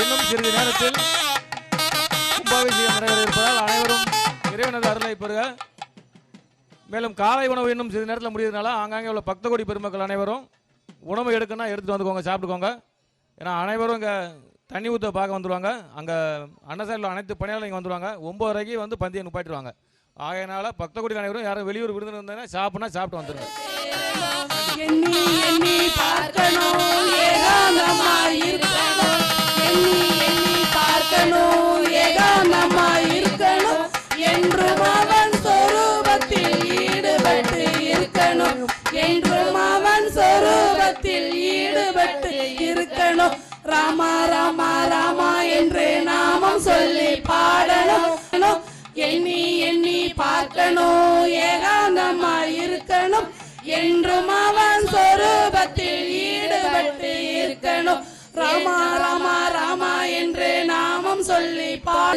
இன்னும் சிறிது நேரத்தில் கும்பாபிஷேகம் நிறைவேற இருப்பதால் அனைவரும் இறைவனது அருளை பெறுக. மேலும் காலை உணவு இன்னும் சிறிது நேரத்தில் முடியறதுனால ஆங்காங்கே உள்ள பக்த கோடி பெருமக்கள் அனைவரும் உணவு எடுக்கணும்னா எடுத்துட்டு வந்துக்கோங்க, சாப்பிட்டுக்கோங்க. ஏன்னா அனைவரும் இங்கே தண்ணி ஊற்ற பார்க்க வந்துடுவாங்க. அங்கே அன்னசாரியில் அனைத்து பணியாளர்கள் இங்கே வந்துடுவாங்க. 9:30 வந்து பந்தியை நுப்பாட்டிடுவாங்க. ஆகையினால பக்த கோடி அனைவரும் யாரும் வெளியூர் விருந்தினர் இருந்தாங்கன்னா சாப்பிட்டு வந்துடுங்க. எண்ணி எண்ணி பார்க்கணும் ஏகாந்தமாய் இருக்கணும், எண்ணி எண்ணி பார்க்கணும் ஏகாந்தமாய் இருக்கணும், என்றும் அவன் சொரூபத்தில் ஈடுபட்டு இருக்கணும், என்றும் அவன் சொரூபத்தில் ஈடுபட்டு இருக்கணும். ராமா ராமா ராமா என்று நாமம் சொல்லி பாடணும், எண்ணி எண்ணி பார்க்கணும் ஏகாந்தமாய் இருக்கணும், என்றும் அவன் சொரூபத்தில் ஈடுபட்டு இருக்கணும். ராமா ராமா ராமா என்று நாமம் சொல்லி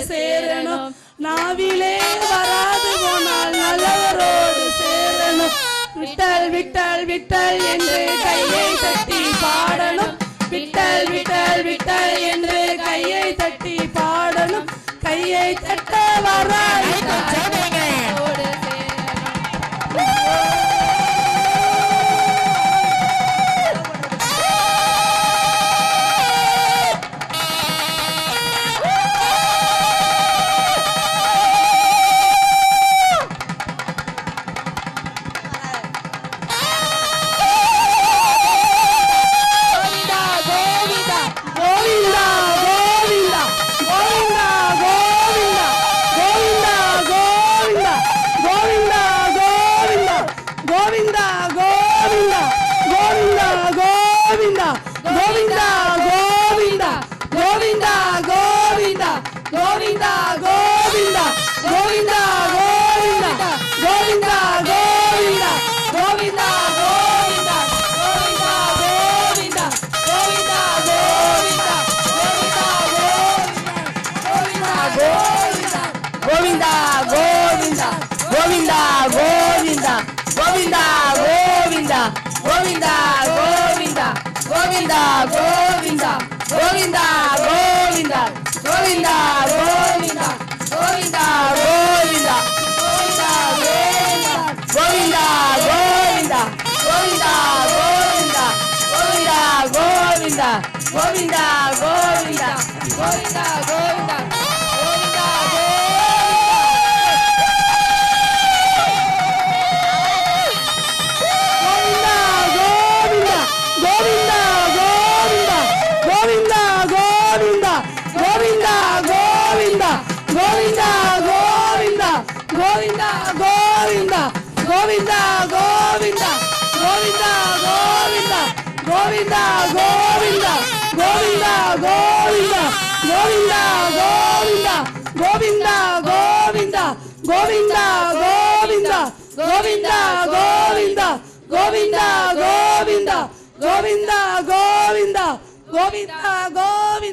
சேரணும், நாவிலே வராது போனால் நல்லவரோடு சேரணும். விட்டல் விட்டல் விட்டல் என்று கையை தட்டி பாடணும், விட்டல் விட்டல் விட்டல் என்று கையை தட்டி பாடணும், கையை தட்ட வராது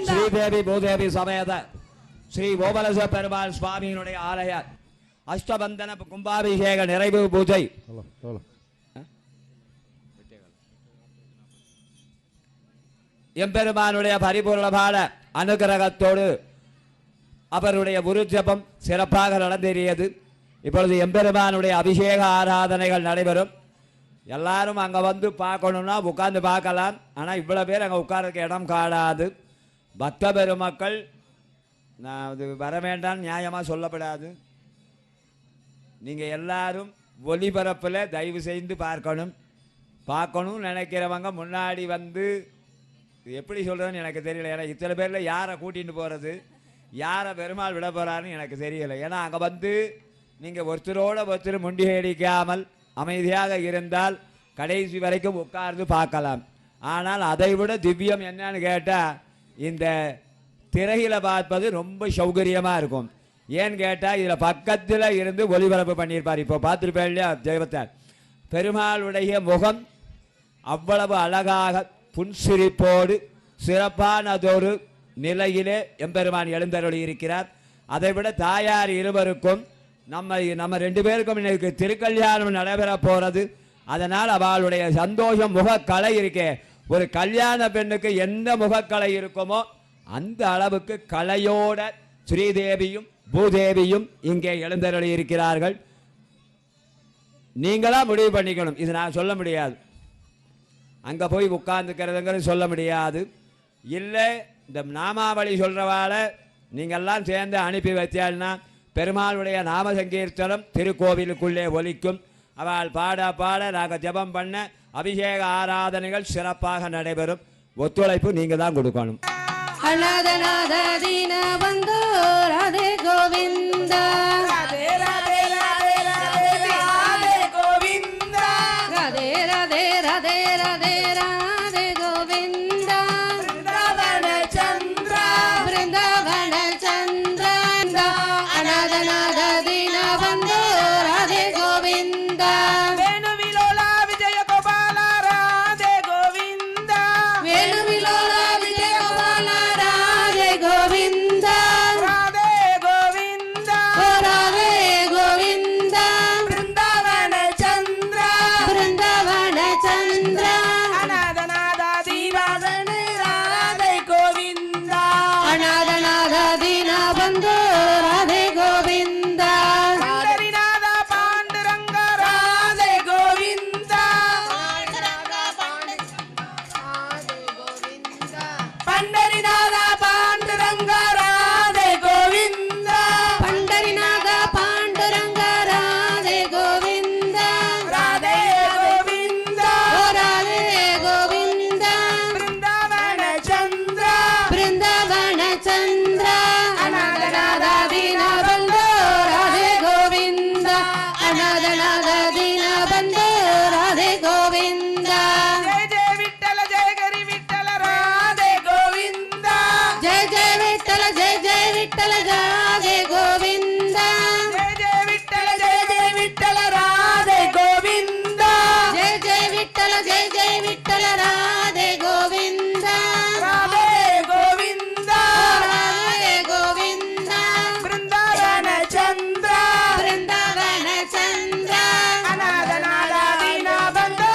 ஸ்ரீதேவி பூதேவி சமேத ஸ்ரீ கோபாலச பெருமாள் சுவாமியினுடைய ஆலய அஷ்டபந்தன கும்பாபிஷேக நிறைவு பூஜை எம்பெருமானுடைய பரிபூர்ணமான அனுகிரகத்தோடு அவருடைய குரு ஜபம் சிறப்பாக நடந்தேறியது. இப்பொழுது எம்பெருமானுடைய அபிஷேக ஆராதனைகள் நடைபெறும். எல்லாரும் அங்கே வந்து பார்க்கணுன்னா உட்காந்து பார்க்கலாம். ஆனால் இவ்வளோ பேர் அங்கே உட்கார்றதுக்கு இடம் காணாது. பக்த பெருமக்கள் நான் அது வர வேண்டாம் நியாயமாக சொல்லப்படாது. நீங்கள் எல்லாரும் ஒளிபரப்பில் தயவு செய்து பார்க்கணும் நினைக்கிறவங்க முன்னாடி வந்து எப்படி சொல்கிறதுன்னு எனக்கு தெரியல. ஏன்னா இத்தனை பேரில் யாரை கூட்டிகிட்டு போகிறது, யாரை பெருமாள் விட போகிறான்னு எனக்கு தெரியலை. ஏன்னா அங்கே வந்து நீங்கள் ஒருத்தரோட ஒருத்தர் முண்டி அடிக்காமல் அமைதியாக இருந்தால் கடைசி வரைக்கும் உட்கார்ந்து பார்க்கலாம். ஆனால் அதை விட திவ்யம் என்னன்னு கேட்டால் இந்த திரையில் பார்ப்பது ரொம்ப சௌகரியமாக இருக்கும். ஏன்னு கேட்டால் இதில் பக்கத்தில் இருந்து ஒளிபரப்பு பண்ணியிருப்பார். இப்போ பார்த்துருப்பேன் இல்லையா தெய்வத்தார், பெருமாளுடைய முகம் அவ்வளவு அழகாக புன்சிரிப்போடு சிறப்பானதொரு நிலையிலே எம்பெருமான் எழுந்தருளி இருக்கிறார். அதை விட தாயார் இருவருக்கும் நம்ம 2 பேருக்கும் இன்னைக்கு திருக்கல்யாணம் நடைபெற போகிறது. அதனால் அவளுடைய சந்தோஷம் முகக்கலை இருக்கே, ஒரு கல்யாண பெண்ணுக்கு எந்த முகக்கலை இருக்குமோ அந்த அளவுக்கு கலையோட ஸ்ரீதேவியும் பூதேவியும் இங்கே எழுந்தருளி இருக்கிறார்கள். நீங்களா முடிவு பண்ணிக்கணும். இது நான் சொல்ல முடியாது, அங்கே போய் உட்கார்ந்துக்கிறதுங்கிறது சொல்ல முடியாது. இல்லை இந்த நாமாவளி சொல்கிறவாள நீங்கள்லாம் சேர்ந்து அனுப்பி வச்சால்னா பெருமாளுடைய நாம சங்கீர்த்தனம் திருக்கோவிலுக்குள்ளே ஒலிக்கும். அவள் பாட பாட நாங்கள் ஜபம் பண்ண அபிஷேக ஆராதனைகள் சிறப்பாக நடைபெறும். ஒத்துழைப்பு நீங்கள் தான் கொடுக்கணும். அநாதநாத தீன பந்தோ ராதே கோவிந்தா, ராதே ராதே ராதே ராதே கோவிந்தா, ராதே ராதே ராதே ராதே ராதே கோவிந்தா, பிருந்தாவன சந்திரா பிருந்தாவன சந்திரா, அநாதநாத தீன பந்தோ ராதே கோவிந்தா, வேணுவிலோலா விஜய கோபால ராதே கோவிந்தா, வேணுவிலோலா விஜய கோபால ராதே கோவிந்தா, ராதே கோவிந்தா, ராதே கோவிந்தா, பிருந்தாவன சந்திரா பிருந்தாவன சந்திரா, அநாதநாத தீனாபந்த ராதே கோவிந்தா, அநாதநாத தீனாபந்த ராதே கோவிந்தா, பண்டரிநாத பாண்டுரங்க ராதே கோவிந்தா, பண்டரிநாத பாண்டுரங்க ராதே கோவிந்தா, பண்டரிநாத பாண்டுரங்க ராதே கோவிந்தா, ராதே கோவிந்தா, ராதே கோவிந்தா, பிருந்தாவன சந்திரா பிருந்தாவன சந்திரா, அநாதநாத தீனபந்தோ ராதே கோவிந்தா, அநாதநாத தீனபந்தோ ராதே கோவிந்தா, ஜெய ஜெய விட்டல ஜெய கரி விட்டல ராதே கோவிந்தா, ஜெய ஜெய விட்டல ஜெய ஜெய விட்டல ராதே கோவிந்தா, ஜெய ஜெய விட்டல ஜெய ஜெய விட்டல ராதே கோவிந்தா, ஜெய ஜெய விட்டல ஜெய ஜெய விட்டல ராதே கோவிந்தா, ராதே கோவிந்தா, ராதே கோவிந்தா, பிருந்தாவன சந்திரா பிருந்தாவன சந்திரா, அநாதநாத தீனபந்தோ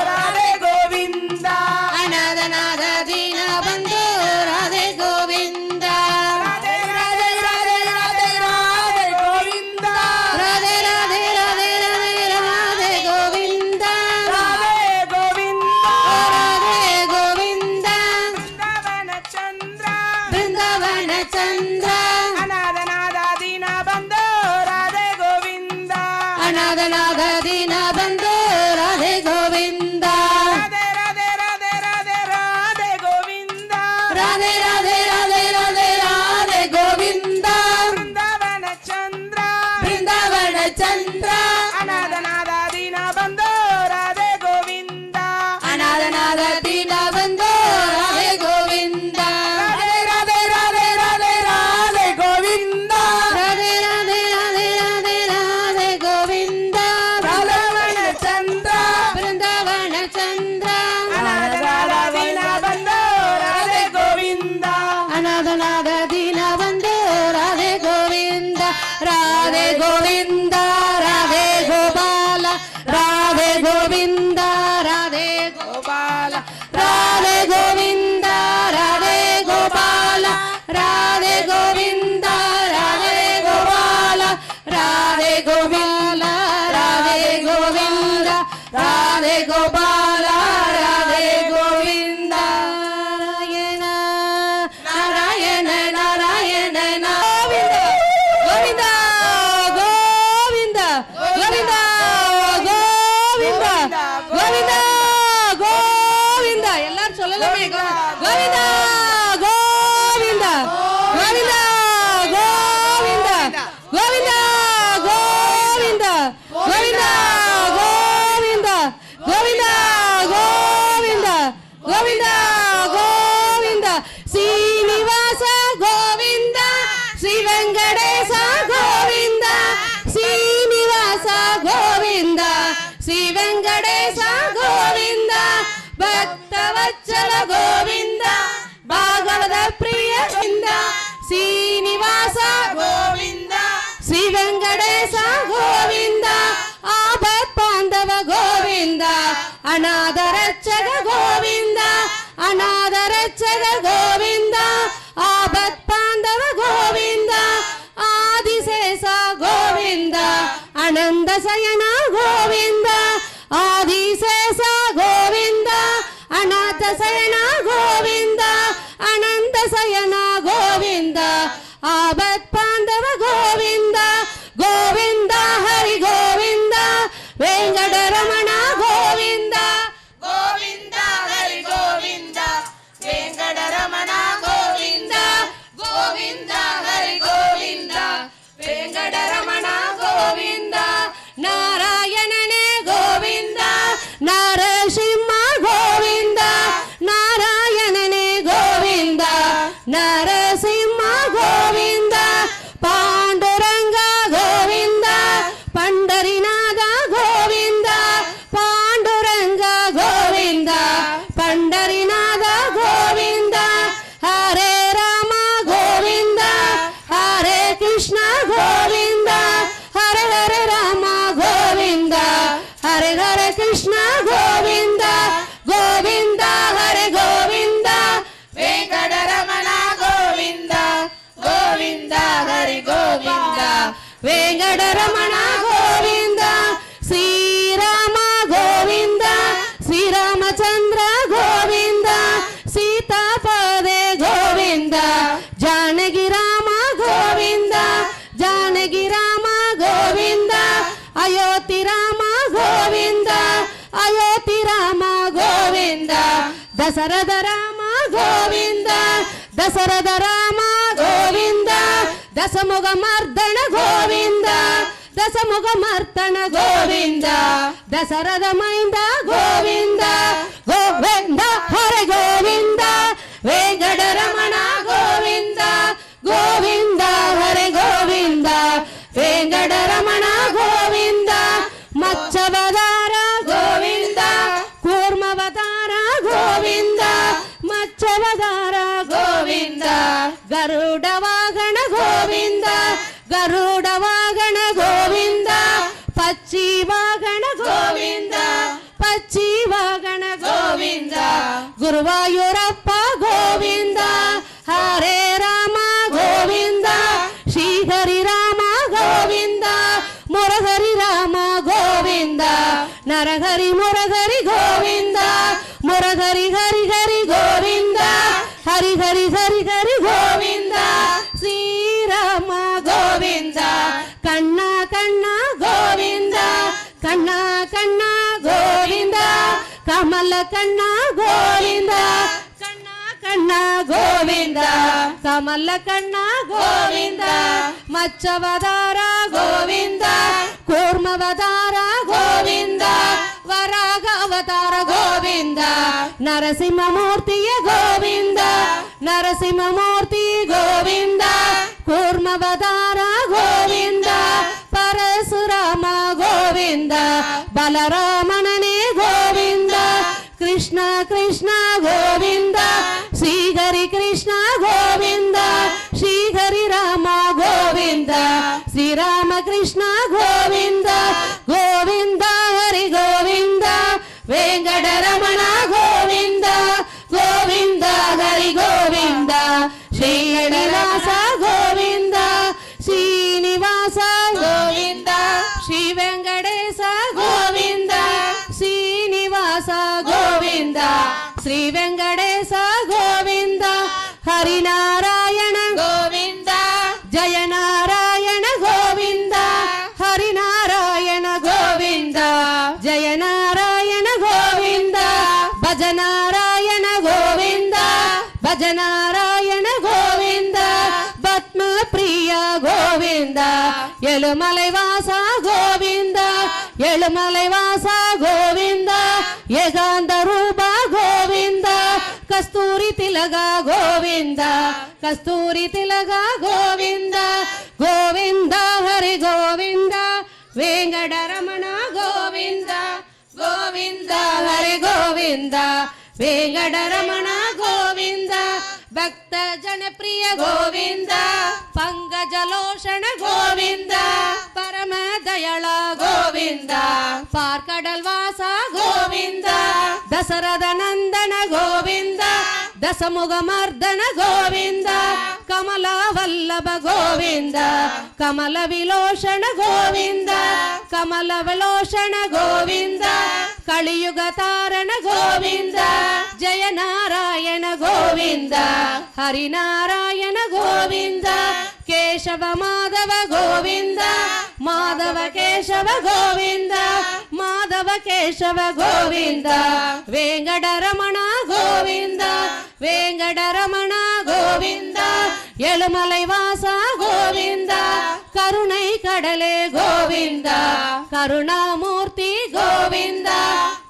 ராதே கோவிந்தா, அநாதநாத தீனபந்தோ ராதே கோவிந்தா, ராதே ராதே ராதே ராதே ராதே கோவிந்தா, ராதே ராதே ராதே ராதே ராதே கோவிந்தா, ராதே கோவிந்தா, ராதே கோவிந்தா, பிருந்தாவன சந்திரா பிருந்தாவன சந்திரா, அநாதநாத தீனபந்தோ ராதே கோவிந்தா, அநாதநாத தீனபந்தோ ராதே கோவிந்தா, ராதே ராதே ராதே ராதே ராதே கோவிந்தா, ராதே ராதே ராதே ராதே ராதே கோவிந்தா, பிருந்தாவன சந்திரா பிருந்தாவன சந்திரா, அநாதநாத தீனபந்தோ ராதே கோவிந்தா, அநாதநாத தீனபந்தோ ராதே கோவிந்தா, ராதே ராதே ராதே ராதே ராதே கோவிந்தா, ராதே ராதே ராதே ராதே ராதே கோவிந்தா, பிருந்தாவன சந்திரா பிருந்தாவன சந்திரா, அநாதநாத தீனபந்தோ ராதே கோவிந்தா, அநாதநாத தீனபந்தோ ராதே கோவிந்தா, ராதே கோவிந்தா ராதே கோபால ராதே கோவிந்தா ராதே கோபால ராதே கோவிந்தா ராதே கோபால ராதே கோவிந்தா ராதே கோபால ராதே கோபால ராதே கோவிந்தா ராதே கோபாலா ராதே கோவிந்தா நாராயண நாராயண நாராயண கோவிந்தா கோவிந்தா கோவிந்தா கோவிந்தா கோவிந்தா கோவிந்தா எல்லாரும் சொல்லலாமே கோவிந்தா கோவிந்தா கோவிந்தா கோவிந்தா கோவிந்தா கோவிந்தா கோவிந்தா கோவிந்தா கோவிந்தா கோவிந்தா கோவிந்தா கோவிந்தா ஸ்ரீனிவாச கோவிந்தா ஸ்ரீ வெங்கடேச கோவிந்தா ஸ்ரீனிவாச கோவிந்தா ஸ்ரீ வெங்கடேச கோவிந்தா பக்தவத்சல கோவிந்தா பாகவத பிரிய கோவிந்தா ஸ்ரீனிவாச கோவிந்தா ஸ்ரீ வெங்கடேச கோவிந்தா ஆபத் பாந்தவ கோவிந்தா அநாதரட்சக கோவிந்தா அநாதரட்சக கோவிந்தா ஆபத் பாந்தவ கோவிந்தா ஆதிசேஷ கோவிந்தா அனந்த சயன கோவிந்தா ஆதிசேஷ கோவிந்தா அநாத சயன கோவிந்தா அனந்த சயன கோவிந்தா ஆபத் பாந்தவ கோவிந்தா கோவிந்தா ஹரி கோவிந்தா வெங்கடரமண கோவிந்தா கோவிந்தா ஹரி கோவிந்தா வெங்கடரமண கோவிந்தா கோவிந்தா ஹரி கோவிந்தா வெங்கடரமண கோவிந்தா நாராயணனே கோவிந்தா நரசிம்ம கோவிந்தா நாராயணனே கோவிந்தா நரசிம்ம கோவிந்தா பாண்டுரங்க கோவிந்தா பண்டரிநாத கோவிந்தா பாண்டுரங்க கோவிந்தா பண்டரிநாத கோவிந்தா ஹரே ராம கோவிந்தா ஹரே கிருஷ்ண கோவிந்தா ஹரே ஹரே ராம கோவிந்தா ஹரே ஹரே கிருஷ்ண கோவிந்தா கோவிந்தா ஹரே கோவிந்தா வெங்கடரமண கோவிந்தா கோவிந்தா ஹரி கோவிந்தா வெங்கடரமண கோவிந்தா ஸ்ரீராம கோவிந்தா ஸ்ரீராமச்சந்திர கோவிந்தா சீதாபதே கோவிந்தா ஜானகி ராம கோவிந்தா ஜானகி ராம கோவிந்தா அயோத்தி ராம கோவிந்தா அயோத்தி ராம கோவிந்தா தசரத ராம கோவிந்தா தசரத ராம கோவிந்தா தசமுக மர்தன கோவிந்தா தசமுக மர்தன கோவிந்தா தசரத மைந்த கோவிந்தா கோவிந்தா ஹரே கோவிந்தா வெங்கடரமண கோவிந்தா கோவிந்தா ஹரே கோவிந்தா வெங்கடரமண கோவிந்தா மச்சவதார கோவிந்தா கூர்மவதார கோவிந்தா மச்சவதார கோவிந்தா கருட வாகன கோவிந்தா கருட வாகன கோவிந்தா பச்சி வாகன கோவிந்தா பச்சி வாகன கோவிந்தா குருவாயூரப்ப கோவிந்தா ஹரே ராம கோவிந்தா ஸ்ரீஹரி ராம கோவிந்தா முரஹரி ராம கோவிந்தா நரஹரி முரஹரி கோவிந்தா முரஹரி ஹரி ஹரி கோவிந்தா ஹரி ஹரி ஹரி ஹரி கோவிந்தா ஸ்ரீராம கோவிந்தா கண்ணா கண்ணா கோவிந்தா கண்ணா கண்ணா கோவிந்தா கமல கண்ணா கோவிந்தா கண்ணா கண்ணா கோவிந்தா கமல கண்ணா கோவிந்தா மச்சவதார கோவிந்தா கூர்மவதார கோவிந்தா வராக அவதார கோவிந்தா நரசிம்மமூர்த்திய கோவிந்தா நரசிம்மமூர்த்தி கோவிந்தா கூர்மவதார கோவிந்தா பரசுராಮ கோவிந்தா பலராமனே கோவிந்தா கிருஷ்ண கிருஷ்ண கோவிந்தா ஸ்ரீஹரி கிருஷ்ண கோவிந்தா ஸ்ரீஹரி ராம கோவிந்தா ஸ்ரீராம கிருஷ்ண கோவிந்தா கோவிந்தா ஹரி கோவிந்தா வெங்கடரமண கோவிந்தா கோவிந்தா ஹரி கோவிந்தா ஸ்ரீனிவாச கோவிந்தா ஸ்ரீனிவாச கோவிந்தா ஸ்ரீ வெங்கடேச கோவிந்தா ஸ்ரீ శ్రీనివాస గోవింద శ్రీ వెంకటేశ గోవింద హరినారాయణ గోవింద జయ నారాయణ గోవింద హరినారాయణ గోవింద జయ నారాయణ గోవింద భజనారాయణ గోవింద భజనారాయణ గోవింద పద్మ ప్రియ గోవింద ఎలుమలై వాస గోవింద ఎలుమలై వాస గోవింద ఏకాంత రూప గోవింద కస్తూరి తిలక గోవింద కస్తూరి తిలక గోవింద గోవింద హరి గోవింద వెంకటరమణ గోవింద గోవింద హరి గోవింద వెంకటరమణ గోవింద భక్త జనప్రియ గోవింద పంకజలోషణ గోవింద పరమ దయళ గోవింద పార్కడల్ వాస గోవింద దశరథ నందన గోవింద దశముఖమర్దన గోవింద కమల వల్లభ గోవింద కమల విలోషణ గోవింద కమల విలోషణ గోవింద కలియుగ తారణ గోవింద జయ నారాయణ గోవింద హరినారాయణ గోవింద కేశవ మాధవ గోవింద మాధవ కేశవ గోవింద మాధవ కేశవ గోవింద వెంకటరమణ గోవింద వెంకటరమణ గోవింద ఎలుమలై వాస గోవింద కరుణై కడలే గోవింద కరుణామూర్తి గోవింద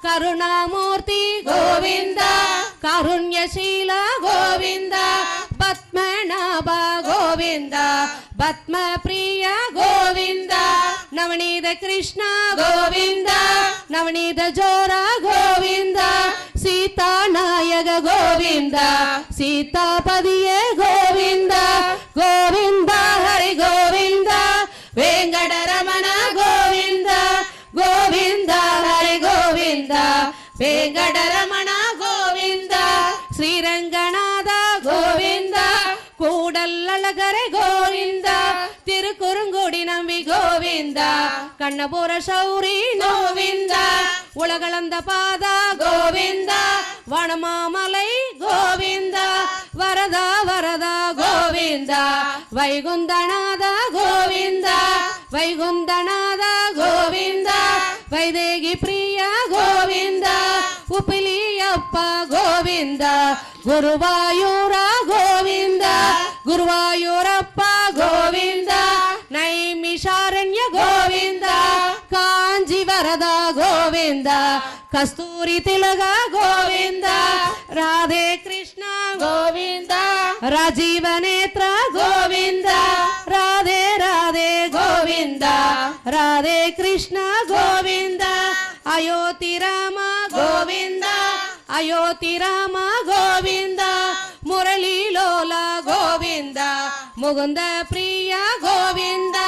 కరుణామూర్తి గోవింద కారుణ్యశీల గోవింద పద్మనాభ గోవింద పద్మ ప్రియ గోవింద నవనీత కృష్ణ గోవింద నవనీత జోర గోవింద సీతానాయక గోవింద సీతాపదియే గోవింద గోవింద హరి గోవింద వెంకటరమణ గోవింద గోవింద హరి గోవింద వెంకటరమణ గోవింద శ్రీరంగనాథ గోవింద கூடல்லழகரை கோவிந்த திருக்குறுங்குடி நம்பி கோவிந்த கண்ணபுர சௌரி கோவிந்த உலகளந்த பாதா கோவிந்த வனமாமலை கோவிந்த வரதா வரதா கோவிந்த வைகுந்தநாத கோவிந்த வைகுந்தநாத கோவிந்த வைதேகி பிரியா கோவிந்த உப்பிலியப்ப கோவிந்த குருவாயூர கோவிந்த குருவாயூரப்ப கோவிந்த நைமிஷாரண்ய கோவிந்த காஞ்சி வரதா கோவிந்த கஸ்தூரி திலக கோவிந்த ராதே கிருஷ்ண கோவிந்த ராஜீவ நேத்ர கோவிந்த ராதே ராதே கோவிந்த ராதே கிருஷ்ண கோவிந்த அயோத்தி ராம கோவிந்த அயோத்தி ராம கோவிந்த முரளி லோல கோவிந்த முகுந்த பிரியா கோவிந்த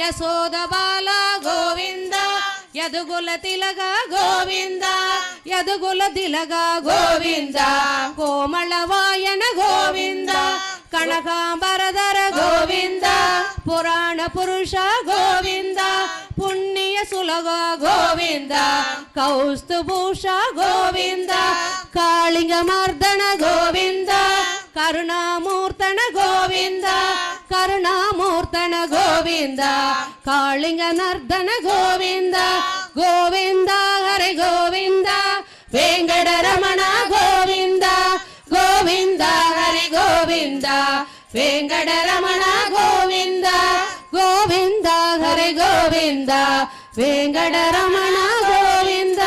யசோத பால கோவிந்த ಯದುಗುಲ ತಿಲಗ ಗೋವಿಂದ ಯದುಗುಲ ತಿಲಗ ಗೋವಿಂದ ಕೋಮಳವಾಯನ ಗೋವಿಂದ ಕನಕಾಂಬರಧರ ಗೋವಿಂದ ಪುರಾಣ ಪುರುಷ ಗೋವಿಂದ ಪುಣ್ಯ ಸುಲಗ ಗೋವಿಂದ ಕೌಸ್ತುಭೂಷ ಗೋವಿಂದ ಕಾಳಿಂಗ ಮರ್ದನ ಗೋವಿಂದ ಕರುಣಾಮೂರ್ತನ ಗೋವಿಂದ ಕರುಣಾಮೂರ್ತನ ಗೋವಿಂದ ಕಾಳಿಂಗ ನರ್ದನ ಗೋವಿಂದ ಗೋವಿಂದ ಹರೆ ಗೋವಿಂದ ವೆಂಕಟರಮಣ ಗೋವಿಂದ ಗೋವಿಂದ ಹರೆ ಗೋವಿಂದ ವೆಂಕಟರಮಣ ಗೋವಿಂದ ಗೋವಿಂದ ಹರೆ ಗೋವಿಂದ ವೆಂಕಟರಮಣ ಗೋವಿಂದ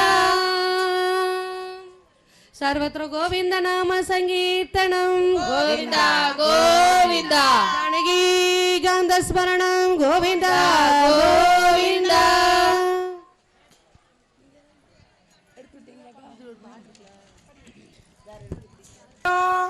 ಸರ್ವತ್ರ ಗೋವಿಂದ ನಾಮ ಸಂಕೀರ್ತನಂ ಗೋವಿಂದ ಗೋವಿಂದ ಜಾನಕಿ ಗಂಧ ಸ್ಮರಣಂ ಗೋವಿಂದ ಗೋವಿಂದ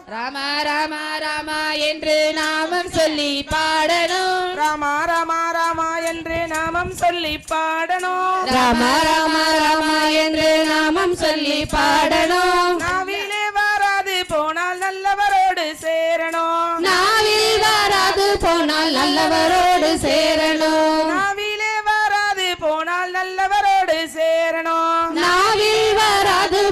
ராம ராம ராம என்று நாமம் சொல்லி பாடணும் ராமா ராமா ராமா என்று நாமம் சொல்லி பாடணும் ராம ராம ராம என்று நாமம் சொல்லி பாடணும் நாவிலே வராது போனால் நல்லவரோடு சேரணும் நாவில் வராது போனால் நல்லவரோடு சேரணும் நாவிலே வராது போனால் நல்லவரோடு சேரணும் நாவில் வராது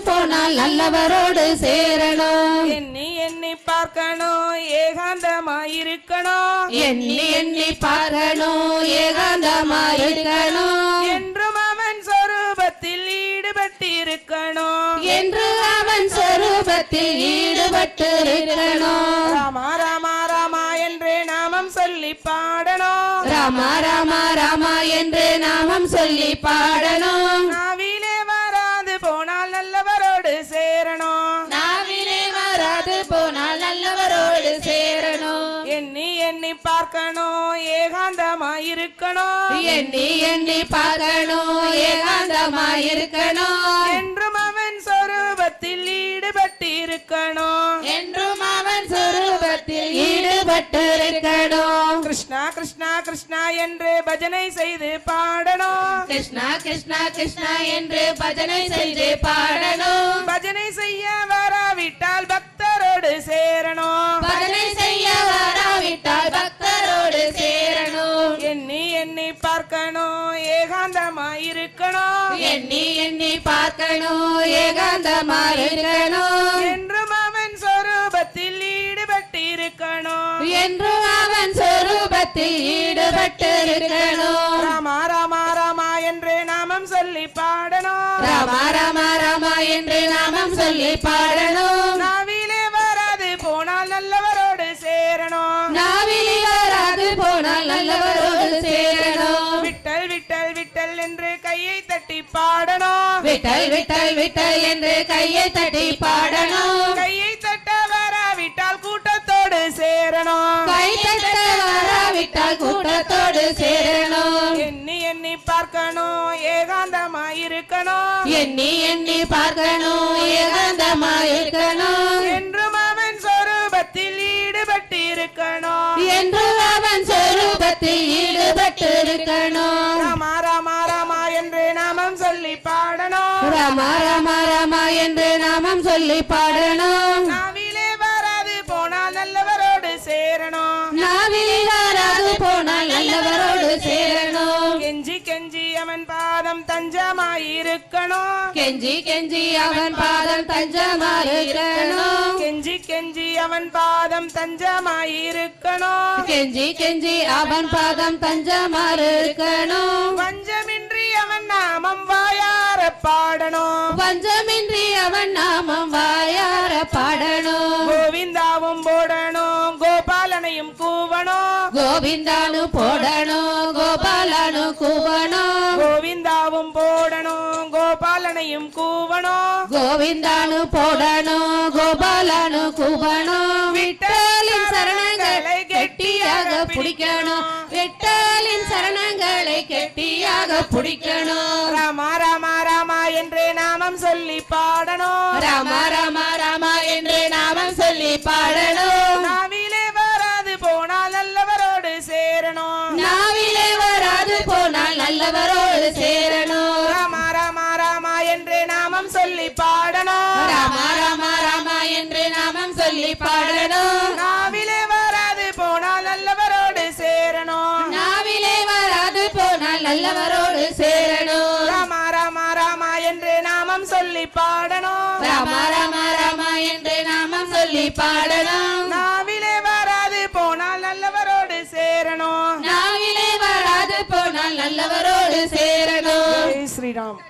நல்லவரோடு சேரணும் எண்ணி எண்ணி பார்க்கணும் ஏகாந்தமாயிருக்கணும் எண்ணி எண்ணி பார்க்கணும் ஏகாந்தமாயிருக்கணும் என்றும் அவன் சொரூபத்தில் ஈடுபட்டிருக்கணும் என்று அவன் சொரூபத்தில் ஈடுபட்டு இருக்கணும் ராமா ராமா ராமா என்று நாமம் சொல்லி பாடணும் ராமா ராமா ராமா என்று நாமம் சொல்லி பாடணும் நாவிலே வராது போனால் நல்லவரோடு சேரணும் நாவிலே வராது போனால் நல்லவரோடு சேரணும் எண்ணி எண்ணி பார்க்கணும் ஏகாந்தமாயிருக்கணும் எண்ணி எண்ணி பார்க்கணும் ஏகாந்தமாயிருக்கணும் என்றும் அவன் சொரூபத்தில் ஈடுபட்டிருக்கணும் என்றும் அவன் சொரூபத்தில் ஈடுபட்டு இருக்கணும் கிருஷ்ணா கிருஷ்ணா கிருஷ்ணா என்று பஜனை செய்து பாடணும் கிருஷ்ணா கிருஷ்ணா கிருஷ்ணா என்று பஜனை செய்து பாடணும் பஜனை செய்ய வராவிட்டால் பக்தரோடு சேரணும் பஜனை செய்ய வராவிட்டால் பக்தரோடு சேரணும் எண்ணி எண்ணி பார்க்கணும் ஏகாந்தமாயிருக்கணும் எண்ணி எண்ணி பார்க்கணும் ஏகாந்தமாயிருக்கணும் என்றும் அவன் சொரூபத்தில் ஈடுபட்டிருக்கணும் என்றும் அவன் சொரூபத்தில் ஈடுபட்டு இருக்கணும் ராமா ராமா ராமா என்று நாமம் சொல்லி பாடணும் ராமா ராமா ராமா என்று நாமம் சொல்லி பாடணும் நாவிலே வராது போனால் நல்லவரோடு சேரணும் நாவிலி வராது போனால் நல்லவரோடு சேரணும் விட்டல் விட்டல் விட்டல் என்று கையை தட்டி பாடணும் விட்டல் விட்டல் விட்டல் என்று கையை தட்டி பாடணும் கையை தட்ட வராவிட்டால் கூட்டத்தோடு சேரணும் கை தட்ட வராவிட்டால் கூட்டத்தோடு சேரணும் எண்ணி எண்ணி பார்க்கணும் ஏகாந்தமாயிருக்கணும் எண்ணி எண்ணி பார்க்கணும் ஏகாந்தமாயிருக்கணும் என்றும் அவன் சொரூபத்தில் ஈடுபட்டிருக்கணும் என்று அவன் சொரூபத்தில் ஈடுபட்டு இருக்கணும் ராமா ராமா ராமா என்று நாமம் சொல்லி பாடணும் ராமா ராமா ராமா என்று நாமம் சொல்லி பாடணும் நாவிலே வராது போனால் நல்லவரோடு சேரணும் நாவிலி வராது போனால் நல்லவரோடு சேரணும் கெஞ்சி கெஞ்சி அவன் பாதம் தஞ்சமாயிருக்கணும் கெஞ்சி கெஞ்சி அவன் பாதம் தஞ்சமாயிருக்கணும் கெஞ்சி கெஞ்சி அவன் பாதம் தஞ்சமாயிருக்கணும் கெஞ்சி கெஞ்சி அவன் பாதம் தஞ்சமாயிருக்கணும் வஞ்சமின்றி அவன் நாமம் வாயார பாடணும் பஞ்சமின்றி அவன் நாமம் வாயார பாடணும் கோவிந்தாவும் போடணும் கோபாலனையும் கூவணும் கோவிந்தானு போடணும் கோபாலனு கூவணும் கோவிந்தாவும் போடணும் கோபாலனையும் கூவணும் கோவிந்தானு போடணும் கோபாலனு கூவணும் விட்டலின் சரணங்களை கெட்டியாக பிடிக்கணும் விட்டலின் சரணங்களை கெட்டியாக பிடிக்கணும் ராமா ராமா ராமா என்று நாமம் சொல்லி பாடணும் ராமா ராமா ராமா என்று நாமம் சொல்லி பாடணும் நாவிலே வராது போனால் நல்லவரோடு சேரணும் நாவிலே வராது போனால் நல்லவரோடு சேரணும் ராமா ராமா ராமா என்று நாமம் சொல்லி பாடணும் ராமா ராமா ராமா என்று நாமம் சொல்லி பாடணும் நாவிலே வராது போனால் நல்லவரோடு சேரணும் நாவிலே வராது போனால் நல்லவரோடு சேரணும் ராமா ராமா ராமா என்று நாமம் சொல்லி பாடணும் ராமா ராமா ராமா என்று நாமம் சொல்லி பாடணும் நாவிலே வராது போனால் நல்லவரோடு சேரணும் நாவிலே வராது போனால் நல்லவரோடு சேரணும் ஜெய் ஸ்ரீராம்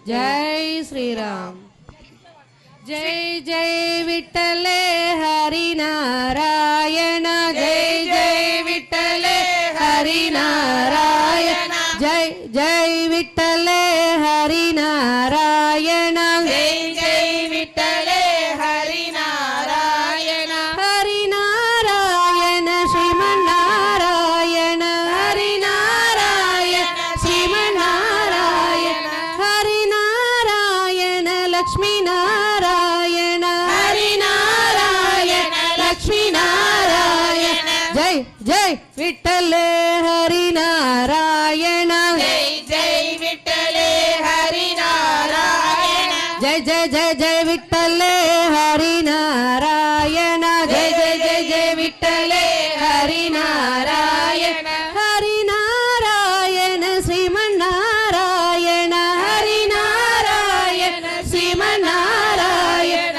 ஜெய் ஸ்ரீராம் ஜெய் ஜெய் விட்டலே ஹரி நாராயண ஜெய் ஜெய் விட்டலே ஹரி நாராயண ஜெய் ஜெய் விட்டலே ஹரி நாராயண ஜெய் ஜெய் விட்டலே ஹரி நாராயண ஹரி நாராயண ஸ்ரீமன் நாராயண ஹரி நாராயண ஸ்ரீமன் நாராயண ஹரி நாராயண லக்ஷ்மி நாராயண ஹரி நாராயண லக்ஷ்மி நாராயண ஜெய் ஜெய் விட்டலே ஹரி நாராயண ஜெய் ஜெய் விட்டலே ஹரி நாராயண ஜெய் ஜெய் ஜெய் ஜெய் விட்டலே ஹரி நாராயண ஜெய் ஜெய் ஜெய் ஜெய் விட்டலே ஹரி நாராயண ஹரி நாராயண ஸ்ரீமன் நாராயண ஹரி நாராயண ஸ்ரீமன் நாராயண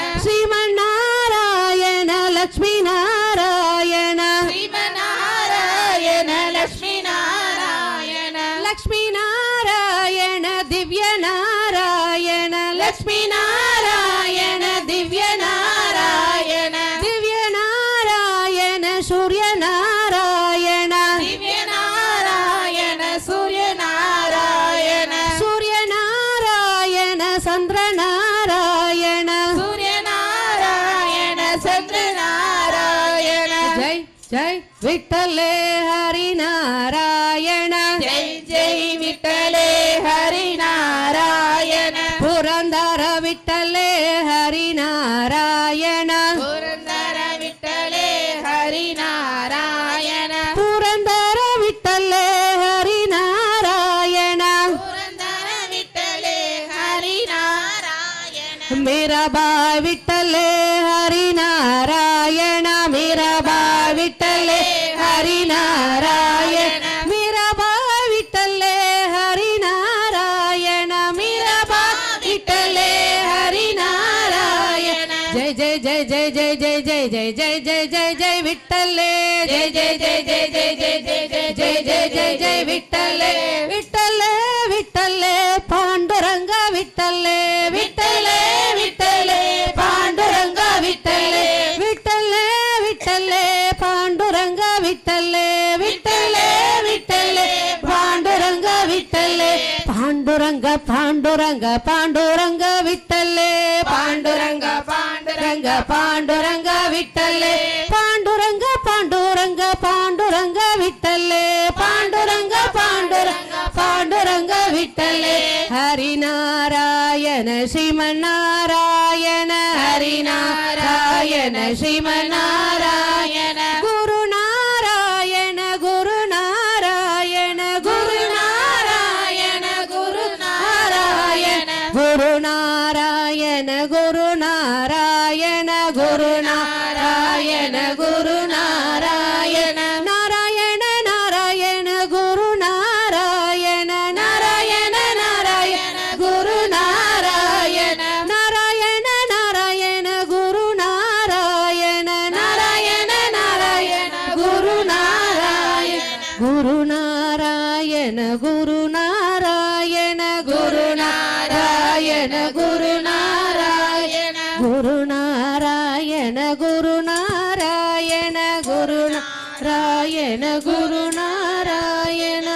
லட்சுமி நாராயண திவ்ய நாராயண திவ்ய நாராயண சூரிய நாராயண திவ்ய நாராயண சூரிய நாராயண சூரிய நாராயண சந்திர நாராயண சூரிய நாராயண சந்திர நாராயண ஜெய் ஜெய் விட்டலே ஹரி நாராயண ஜெய் ஜெய் விட்டலே ஹரி நாராயண புரந்தர விட்டலே ஹரி நாராயண புரந்தர விட்டலே ஹரி நாராயண புரந்தர விட்டலே ஹரி நாராயண புரந்தர விட்டலே ஹரி நாராயண மீராபா விட்டலே ஹரி நாராயண மீராபா விட்டலே ஹரி நாராயண மீராபா விட்டலே ஹரி நாராயண மீராபா விட்டலே ஹரி நாராயண ஜெய ஜெய ஜெய ஜெய ஜெய ஜெய ஜெய ஜெய ஜெய ஜெய ஜெய ஜெய விட்டலே ஜெய ஜெய ஜெய ஜெய ஜெய ஜெய ஜெய ஜெய ஜெய ஜெய ஜெய ஜெய விட்டலே விட்டலே விட்டலே பாண்டுரங்க விட்டலே விட்டலே விட்டலே பாண்டுரங்க விட்டலே விட்டலே விட்டலே பாண்டுரங்க விட்டலே விட்டலே விட்டலே பாண்டுரங்க விட்டலே பாண்டுரங்க பாண்டுரங்க பாண்டுரங்க விட்டலே பாண்டுரங்க பாண்டுரங்க பாண்டுரங்க விட்டலே பாண்டுரங்க பாண்டுரங்க பாண்டுரங்க விட்டலே பாண்டுரங்க பாண்டுரங்க பாண்டுரங்க விட்டலே ஹரிநாராயண ஸ்ரீமன்னாராயண ஹரிநாராயண ஸ்ரீமன்னாராயண குருநாராயண குருநாராயண குருநாராயண குருநாராயண குருநாராயண குருநாராயண குருநாராயண குருநாராயண நாராயண நாராயண குருநாராயண நாராயண நாராயண குருநாராயண நாராயண நாராயண குருநாராயண நாராயண நாராயண குருநாராயண குருநாராயண குருநாராயண குருநாராயண குருநாராயண குருநாராயண குருநாராயண குருநாராயண குருநாராயண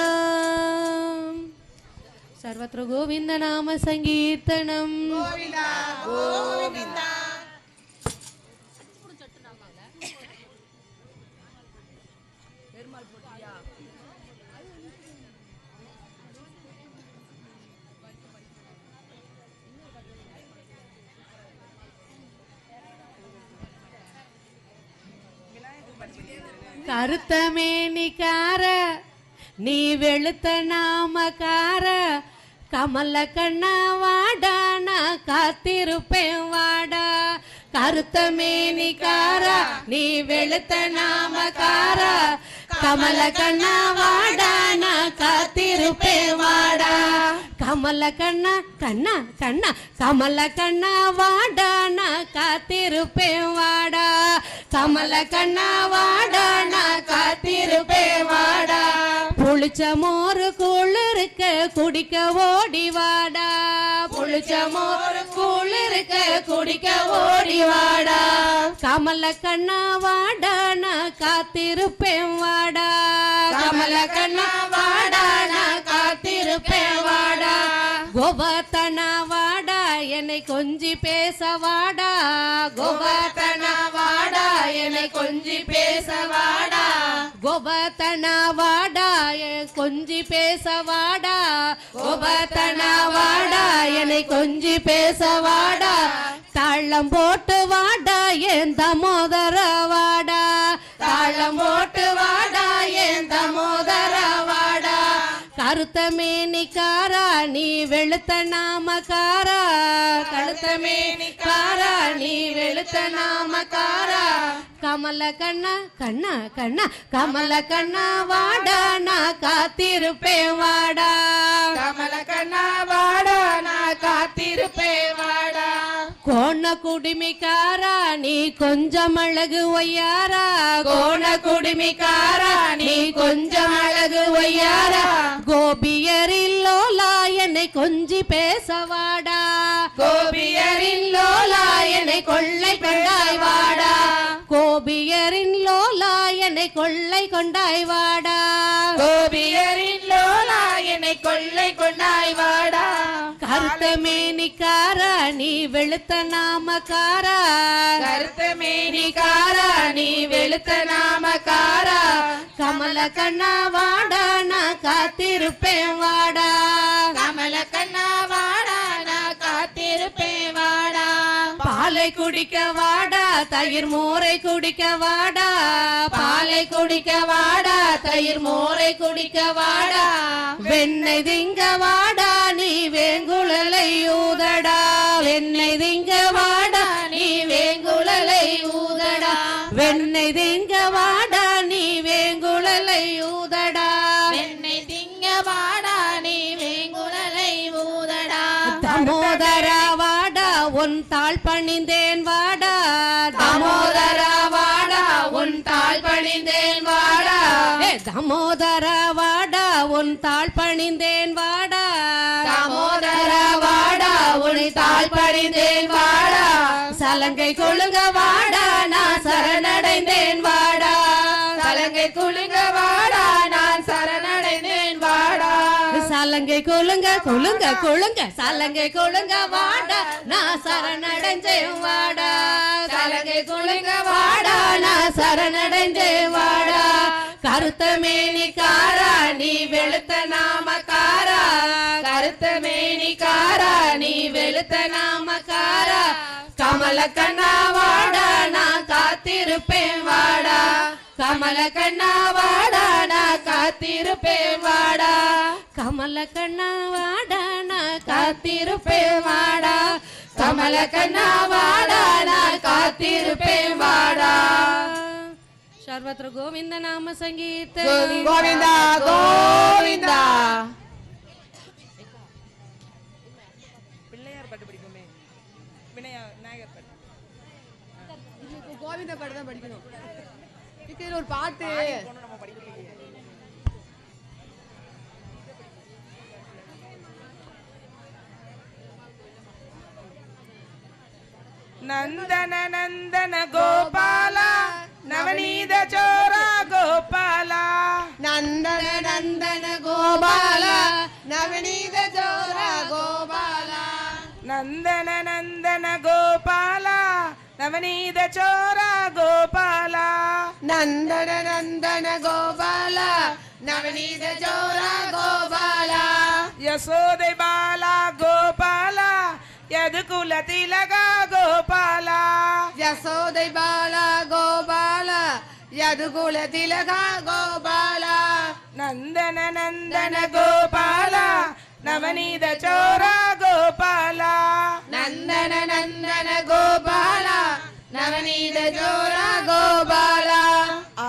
सर्वत्र गोविंद नाम संकीर्तनम கருத்தமேனிக்கார நீ வெளுத்த நாமக்கார கமல கண்ணா வாடா நான் காத்திருப்பேன் வாடா கருத்தமேனிக்கார நீ வெளுத்த நாமக்கார கமல கண்ணா வாடா நான் காத்திருப்பேன் வாடா கமல கண்ணா கண்ணா கண்ணா கமல கண்ணா வாடா நான் காத்திருப்பேன் வாடா கமல கண்ணா வாடா நான் காத்திருப்பேன் வாடா புளிச்ச மோரு குளிருக்க குடிக்க ஓடி வாடா புளிச்ச மோரு குளிருக்க குடிக்க ஓடி வாடா கமல கண்ணா வாடா நான் காத்திருப்பேன் வாடா கமல கண்ணா வாடா நான் காத்திருப்பேன் வாடா கோபத்தனா வாடா என்னை கொஞ்சி பேச வாடா கோபத்தனா வாடா என்னை கொஞ்சி பேச வாடா கோபத்தனா வாடா கொஞ்சி பேச வாடா கோபத்தனா வாடா என்னை கொஞ்சி பேச வாடா தாளம் போட்டு வாடா என் தமோதர வாடா தாளம் போட்டு வாடா என் தமோதர வாடா கருத்தமேனிக்காரா நீ வெளுத்த நாமக்காரா கருத்தமேனிக்காரா நீ வெளுத்த நாமக்காரா கமல கண்ணா கண்ணா கண்ணா கமல கண்ணா வாடா நான் காத்திருப்பேன் வாடா கமல கண்ணா வாடா நான் காத்திருப்பேன் வாடா கோண குடிமிக்காரா நீ கொஞ்சம் அழகு ஒய்யாரா கோண குடிமிக்காரா நீ கொஞ்சம் அழகு ஒய்யாரா கோபியரில் லோலா என்னை கொஞ்சி பேசவாடா கோபியரின் லோலா என்னை கொள்ளை கொண்டாய் வாடா கோபியரின் லோலா என்னை கொள்ளை கொண்டாய் வாடா கோபியரின் லோலா என்னை கொள்ளை கொண்டாய் வாடா கருத்த மேனிக்காரா நீ வெளுத்த நாமக்காரா கருத்த மேனிக்காரா நீ வெளுத்த நாமக்காரா கமல கண்ணா வாடா நான் காத்திருப்பேன் வாடா கமல கண்ணா வாடா நான் காத்திருப்பேன் வாடா பாலை குடிக்க வாடா தயிர் மோரை குடிக்க வாடா பாலை குடிக்க வாடா தயிர் மோரை குடிக்க வாடா வெண்ணெய் திங்க வாடா நீ வேங்குழலை ஊதடா வெண்ணெய் திங்க வாடா நீ வேங்குழலை ஊதடா வெண்ணெய் திங்க வாடா நீ வேங்குழலை ஊதடா வெண்ணெய் திங்க வாடா நீ வேங்குழலை ஊதடா தாமோதரா வாடா உன் தாழ் பணிந்தேன் வாடா தாமோதரா வாடா உன் தாழ் பணிந்தேன் வாடா தாமோதரா வாடா உன் தாழ் பணிந்தேன் வாடா தாமோதரா வாடா உன் தாழ் பணிந்தேன் வாடா சலங்கை கொழுங்க வாடா நான் சரணடைந்தேன் வாடா சலங்கை குலுங்க வாடா நான் சரணடைந்தேன் வாடா சலங்கை கொழுங்க கொழுங்க கொழுங்க சலங்கை கொழுங்க வாடா நான் சரணடைஞ்சேன் வாடா சலங்கை குலுங்க வாடா நான் சரணடைந்தேன் வாடா கருத்த மேனிக்காரா நீ வெளுத்த நாமக்காரா கருத்த மேனிக்காரா நீ வெளுத்த நாமக்காரா கமல கண்ணா வாடா நான் காத்திருப்பேன் வாடா கமல கண்ணா வாடா நான் காத்திருப்பேன் வாடா கமல கண்ணா வாடா நான் காத்திருப்பேன் வாடா கமல கண்ணா வாடா நான் காத்திருப்பேன் வாடா சர்வத்திர கோவிந்த நாம சங்கீத கோவிந்தா கோவிந்தா பிள்ளையார் பாட்டு படிப்போமே விநாயகர் பாட்டு கோவிந்த பாட்டு தான் படிக்கணும் இதுல ஒரு பாட்டு நந்தன நந்தன கோபால நவநீத சோர கோபால நந்தன நந்தன கோபால நவநீத ஜோர கோபால நந்தன நந்தன கோபால நவநீத சோர கோபால நந்தன நந்தன கோபால நவநீத ஜோர கோபால யசோதை பால கோபால யதுகுல திலக கோபால யசோதை பால கோபால யதுகுல திலக கோபால நந்தன நந்தன கோபால நவநீத சோர கோபால நந்தன நந்தன கோபால நவநீத ஜோர கோபால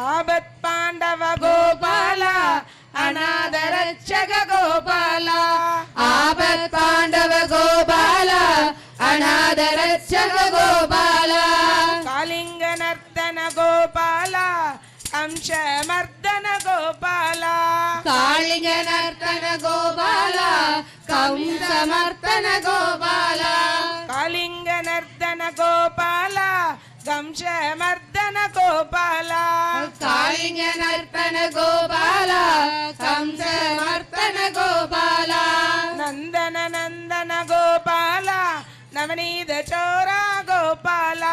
ஆபத் பாண்டவ கோபால அநாத ரட்சக கோபால ஆபத் பாண்டவ கோபால அநாத ரட்சக கோபால காளிங்க நர்த்தன கோபால அம்ச மர்தன கோபால காளிங்க நர்த்தன கோபால கம்சமர்த்தன கோபால காளிங்க நர்த்தன கோபால கம்ச மர்தன கோபால காளிங்க நர்த்தன கோபால கம்சமர்த்தன கோபால நந்தன நந்தன கோபால நவநீத சோர கோபால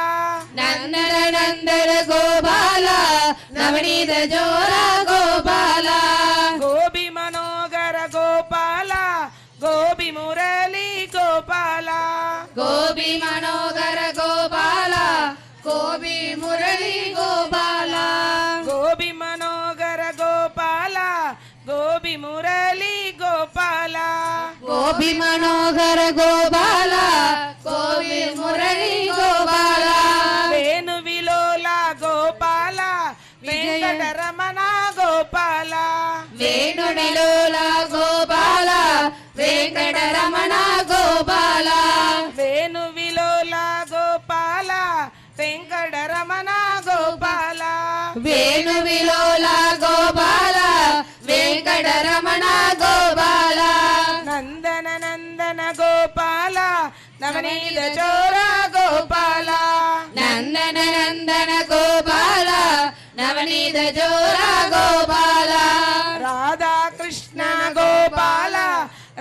நந்தன நந்தன கோபால நவநீத ஜோர கோபால கோபி மனோகர கோபால கோபி முரளி கோபால கோபி மனோகர கோபால கோபி முரளி கோபால கோபி மனோகர கோபால கோபி முரளி கோபால கோபி மனோகர கோபால கோபி முரளி கோபால வேணு விலோல கோபால வெங்கடரமண கோபால வேணுடிலோல கோபால வெங்கடரமண கோபால வேணு விலோல கோவிலோலா கோபால வெங்கடரமண கோபால நந்தன நந்தன கோபால நவநீத சோர கோபால நந்தன நந்தன கோபால நவநீத ஜோர கோபால ராதா கிருஷ்ண கோபால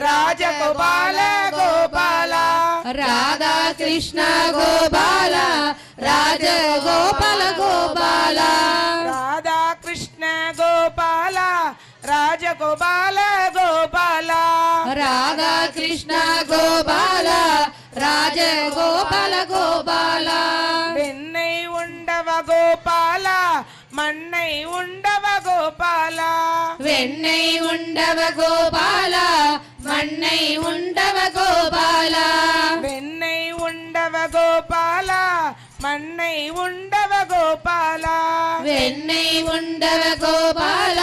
ராஜகோபால கோபால ராதா கிருஷ்ண கோபால ராஜகோபால கோபால ராதா கிருஷ்ண கோபால ராஜகோபால கோபால ராதா கிருஷ்ண கோபால ராஜகோபால கோபால வெண்ணை உண்டவ கோபால மண்ணை உண்டவ கோபால வெண்ணை உண்டவ கோபால மண்ணை உண்டவ கோபால வெண்ணை உண்டவ கோபால மண்ணை உண்டவ கோபால வெண்ணை உண்டவ கோபால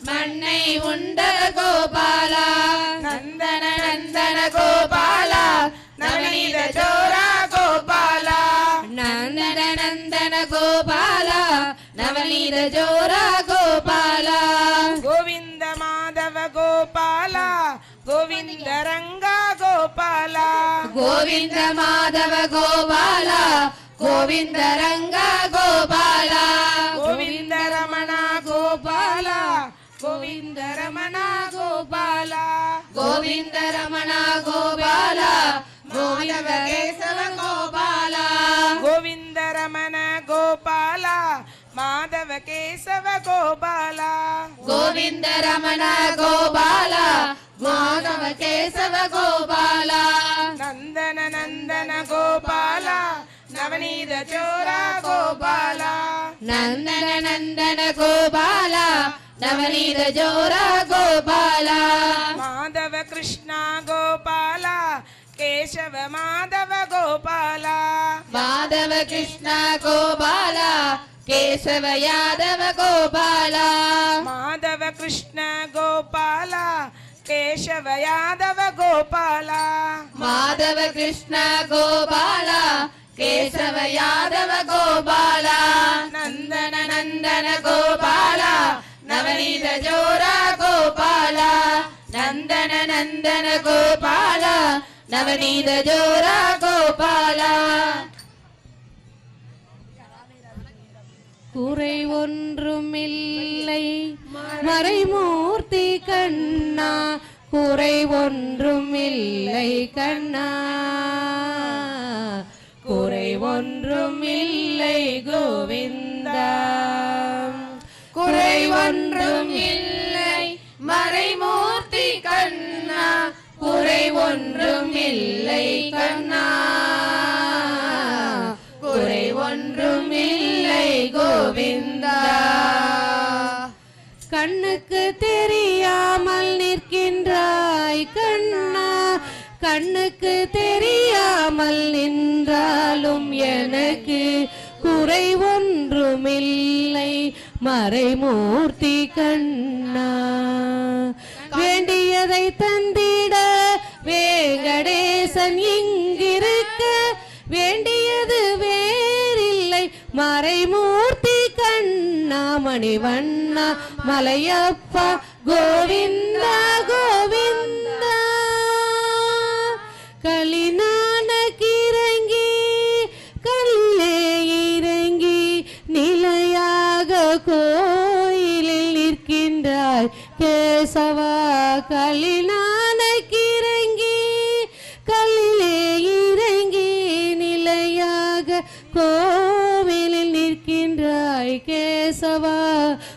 மண்ணை உண்டவ கோபால நந்தன நந்தன கோபால நவநீத சோர கோபால நந்தன நந்தன கோபால நவநீத ஜோர கோபால கோவிந்த மாதவ கோபால கோவிந்த ரங்கா கோபால கோவிந்த மாதவ கோபால கோவிந்த ரங்க கோபால கோவிந்த ரமண கோபால கோவிந்த ரமண கோபால கோவிந்த ரமண கோபால கோவிந்த கேசவ கோபால கோவிந்த ரமண கோபால மாதவ கேசவ கோபால கோவிந்த ரமண கோபால மாதவ கேசவ கோபால நந்தன நந்தன கோபால நவநீத சோர கோபால நந்தன நந்தன கோபால நவநீத ஜோர கோபால மாதவ கிருஷ்ண கோபால கேசவ மாதவ கோபால மாதவ கிருஷ்ண கோபால கேசவ யாதவ கோபால மாதவ கிருஷ்ண கோபால கேசவ யாதவ கோபால மாதவ கிருஷ்ண கோபால கேசவ யாதவ கோபால நந்தன நந்தன கோபால நவநீத ஜோர கோபால நந்தன நந்தன கோபால நவநீத ஜோர கோபால குறை ஒன்றுமில்லை மறைமூர்த்தி கண்ணா குறை ஒன்றுமில்லை கண்ணா குறை ஒன்றுமில்லை கோவிந்தா குறை ஒன்றுமில்லை மறைமூர்த்தி கண்ணா குறை ஒன்றுமில்லை கண்ணா குறை ஒன்றுமில்லை கோவிந்தா கண்ணுக்கு தெரியாமல் நிற்கின்றாய் கண்ணா கண்ணுக்கு தெரியாமல் நின்றாலும் எனக்கு குறை ஒன்றுமில்லை மறைமூர்த்தி கண்ணா வேண்டியதை தந்திட வேங்கடேசன் இங்கிருக்க வேண்டியது வேறில்லை மறைமூர்த்தி கண்ணா மணிவண்ணா மலையப்பா கோவிந்தா கோவிந்தா கலினானக்கிறங்கி கல்லே இறங்கி நிலையாக கோயிலில் நிற்கின்றாய் கேசவா கலினானக்கிறங்கி கல்லிலே இறங்கி நிலையாக கோவிலில் நிற்கின்றாய் கேசவா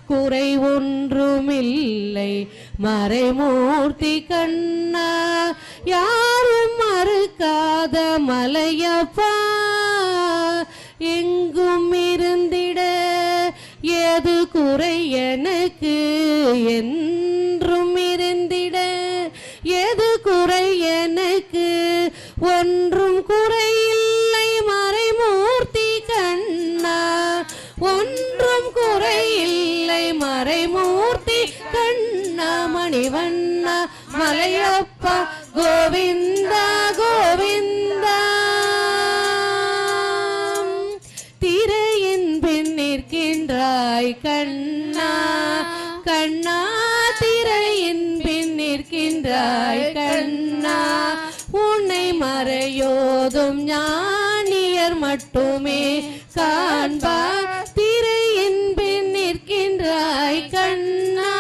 குறை ஒன்றுமில்லை மறைமூர்த்தி கண்ணா யாரும் மறுக்காத மலையப்பா எங்கும் இருந்திட எது குறை எனக்கு என்றும் இருந்திட எது குறை எனக்கு ஒன்றும் குறையில்லை மறைமூர்த்தி கண்ணா ஒன்றும் குறையில்லை மறைமூர்த்தி கண்ணா மணிவண்ணா மலையப்பா கோவிந்தா கோவிந்தா திரையின் பின் நிற்கின்றாய் நிற்கின்றாய் கண்ணா கண்ணா திரையின் பின் நிற்கின்றாய் கண்ணா உன்னை மறையோதும் ஞானியர் மட்டுமே காண்பார் திரையின் பின் நிற்கின்றாய் கண்ணா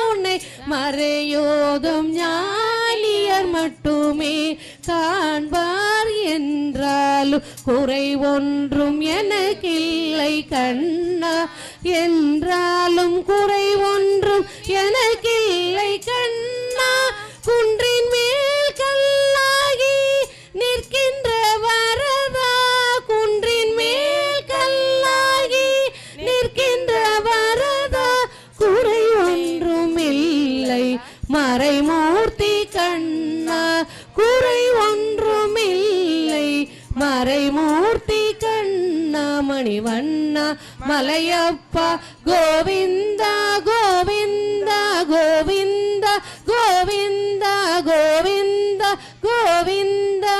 உன்னை மறையோதும் ஞானியர் மட்டுமே காண்பார் என்றாலும் குறை ஒன்றும் எனக்கில்லை கண்ணா என்றாலும் குறை ஒன்றும் எனக்கில்லை கண்ணா குன்றின் மேல் கல்லாகி நிற்கின்ற வரதா குன்றின் மேல் கல்லாகி நிற்கின்ற வரதா குறை ஒன்றும் இல்லை மறைமூர்த்தி கண்ணா குறை ஒன்றும் இல்லை மறைமூர்த்தி கண்ணா மணிவண்ணா மலையப்பா கோவிந்தா கோவிந்தா கோவிந்தா கோவிந்தா கோவிந்தா கோவிந்தா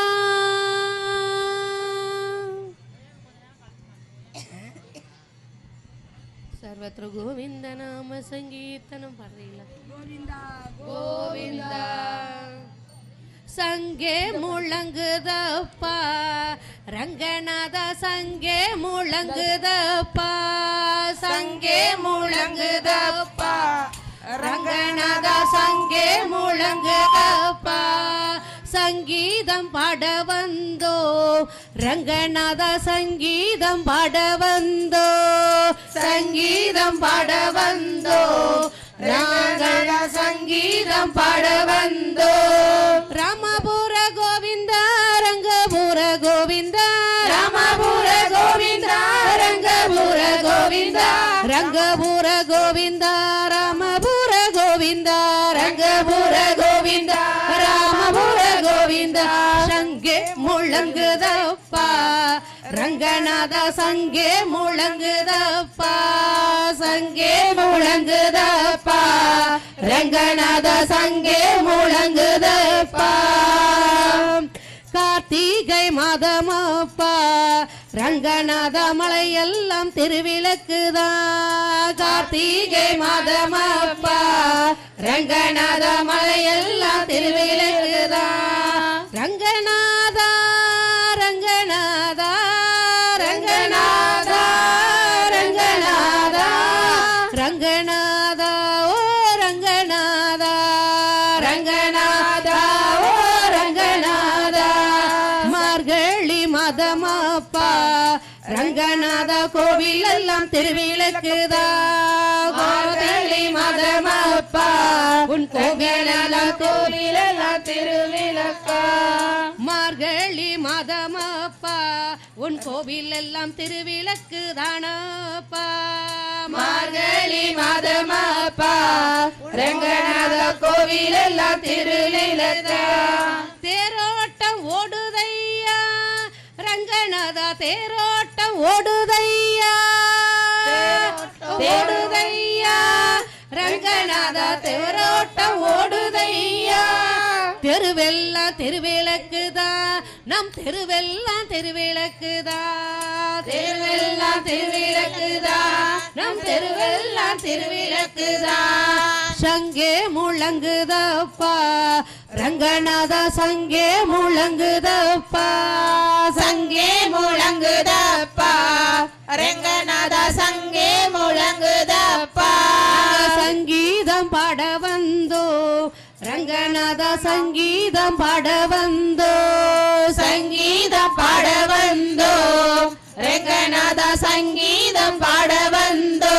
சர்வத்திர கோவிந்த நாம சங்கீர்த்தனம் பாடுறீங்களா கோவிந்தா சங்கே முழங்குதப்பா ரங்கநாத சங்கே முழங்குதப்பா சங்கே முழங்குதப்பா ரங்கநாத சங்கே முழங்குதப்பா சங்கீதம் பாட வந்தோ ரங்கநாத சங்கீதம் பாட வந்தோ சங்கீதம் பாட வந்தோ ரங்கநாத சங்கீதம் பாட வந்தோ ராமபுர கோவிந்தா ரங்கபுர கோவிந்தா ராமபுர கோவிந்தா ரங்கபுர கோவிந்தா ரங்கபுர கோவிந்தா ராமபுர கோவிந்தா ரங்கபுர கோவிந்தா ராமபுர கோவிந்தா சங்கே முழங்குதப்பா ரங்கநாத சங்கே முழங்குதப்பா சங்கே முழங்குதப்பா ரங்கநாத சங்கே முழங்குதப்பா கார்த்திகை மாதமப்பா ரங்கநாத மலையெல்லாம் திருவிளக்குதான் கார்த்திகை மாதமப்பா ரங்கநாத மலையெல்லாம் திருவிளக்குதான் ரங்கநாதா ரங்கநாதா ரங்கநாதா ரங்கநாதா ரங்கநாதா ஓ ரங்கநாதா ரங்கநாதா ஓ ரங்கநாதா மார்கழி மதமப்பா ரங்கநாத கோவில் எல்லாம் திருவிளக்குதா மார்கழி மதமப்பா உன் கோவில் எல்லாம் திருவிளக்கா மார்கழி மதமப்பா உன் கோவில் எல்லாம் திருவிளக்கு தானப்பா மார்கழி மதமப்பா ரங்கநாத கோவில் எல்லாம் திருவிளக்கா தேரோட்டம் ஓடுதையா ரங்கநாதா தேரோட்டம் ஓடுதையா ஓடுதையா ரங்கநாதா தேரோட்டம் ஓடுதையா தெருவெல்லாம் திருவிளக்குதா நம் தெருவெல்லாம் திருவிளக்குதா தெருவெல்லாம் திருவிளக்குதா நம் தெருவெல்லாம் திருவிளக்குதா சங்கே முழங்குதப்பா ரங்கநாத சங்கே முழங்குதப்பா சங்கே முழங்குதப்பா ரங்கநாத சங்கே முழங்குதப்பா சங்கீதம் பாட வந்தோ ரங்கநாத சங்கீதம் பாட வந்தோ சங்கீதம் பாட வந்தோ ரங்கநாத சங்கீதம் பாட வந்தோ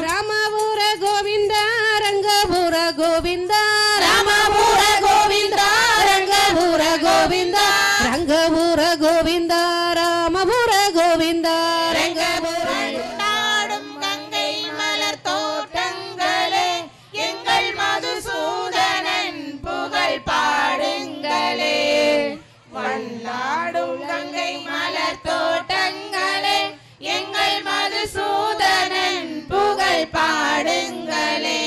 ராமபுர கோவிந்தா ரங்கபுர கோவிந்தா ராமபுர கோவிந்தா ரங்கபுர கோவிந்தா ரங்கபுர கோவிந்தா ராமபுர கோவிந்தா ரங்கபுர நாடும் கங்கை மலர் தோட்டங்களே எங்கள் மதுசூதனன் புகழ் பாடுங்களே வண்ணாடும் கங்கை மலர் தோட்டங்களே எங்கள் மதுசூதனன் புகழ் பாடுங்களே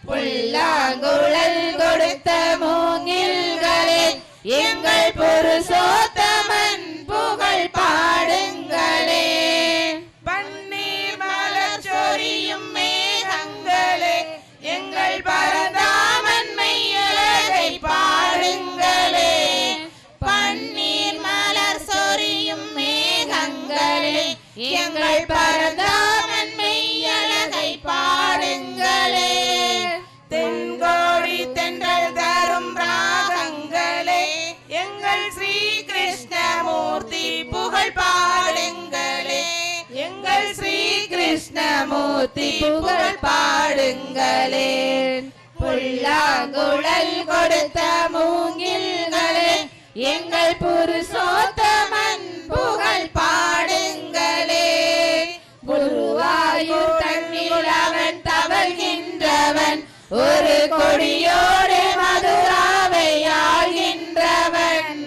புல்லாங்குழல் கொடுத்த மூங்கில்களே எங்கள் புருஷோத்தமன் புகழ் பாடுங்களே பன்னீர் எங்கள் பரந்தாமன் மெய்யழகை பாடுங்களே. தென்கோடி தென்றல் தரும் ராகங்களே எங்கள் ஸ்ரீ கிருஷ்ணமூர்த்தி புகழ் பாடுங்களே. எங்கள் ஸ்ரீ கிருஷ்ணமூர்த்தி புகழ் பாடுங்களே. புல்லாங்குழல் கொடுத்த மூங்கில்களே எங்கள் புருஷோத்தமன் புகழ் பாடுங்களே. குருவாயூர் தண்ணீர் அவன் தவழ்கின்றவன் ஒரு கொடியோடு மதுராவை ஆள்கின்றவன்.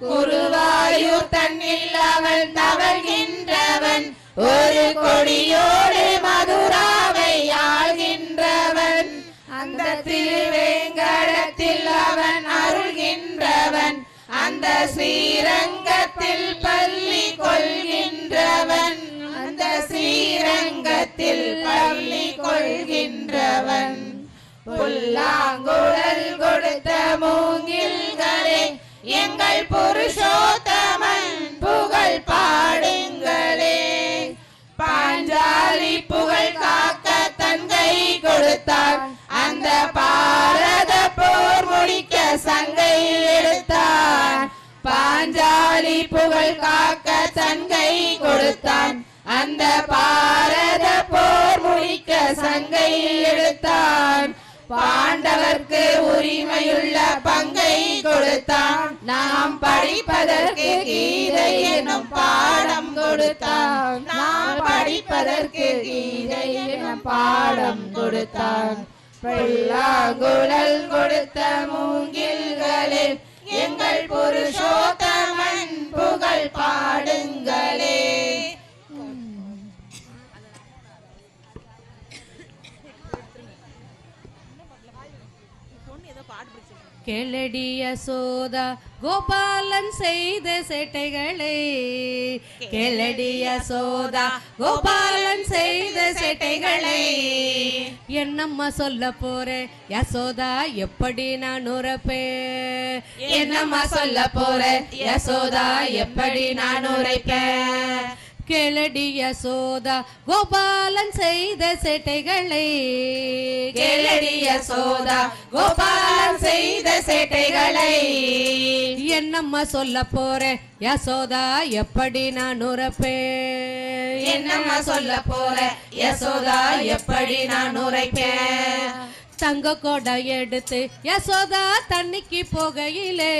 குருவாயூர் தண்ணீர் அவன் தவழ்கின்றவன் ஒரு கொடியோடு மதுராவை ஆள்கின்றவன். அந்த திருவேங்கடத்தில் அவன் அருள்கின்றவன். அந்த ஸ்ரீரங்கத்தில் பள்ளி கொள்கின்றவன். அந்த ஸ்ரீரங்கத்தில் பள்ளி கொள்கின்றவன். புல்லாங்குழல் கொடுத்த மூங்கில்களே எங்கள் புருஷோத்தமன் புகழ் பாடுங்களே. பாஞ்சாலி புகழ் காக்க தன் கை கொடுத்தான். அந்த பாரத போர் முடிக்க சங்கை எடுத்தான். பாஞ்சாலி புகழ் காக்க தன் கை கொடுத்தான். அந்த பாரத போர் முடிக்க சங்கை எடுத்தான். பாண்டவர்க்கு உரிமையுள்ள பங்கை கொடுத்தான். நாம் படிப்பதற்கு கீதை என்னும் பாடம் கொடுத்தான். நாம் படிப்பதற்கு கீதை என்னும் பாடம் கொடுத்தான். புல்லாங்குழல் கொடுத்த மூங்கில்களே எங்கள் புருஷோத்தமன் புகழ் பாடுங்களே. கேளடிய சோதா கோபாலன் செய்த சேட்டைகளை. கேளடிய சோதா கோபாலன் செய்த சேட்டைகளை. என்னம்மா சொல்ல போற யசோதா எப்படி நான் உரைப்பேன். என்னம்மா சொல்ல போற யசோதா எப்படி நான் உரைப்பேன். கேளடிய சோதா கோபாலன் செய்த சேட்டைகளை. கேளடிய சோதா கோபாலன் செய்த சேட்டைகளை. என்னம்மா சொல்ல போற யசோதா எப்படி நான் உரைப்பேன். என்னம்மா சொல்ல போற யசோதா எப்படி நான் உரைப்பேன். தங்க கொடை எடுத்து யசோதா தண்ணிக்கு போகையிலே.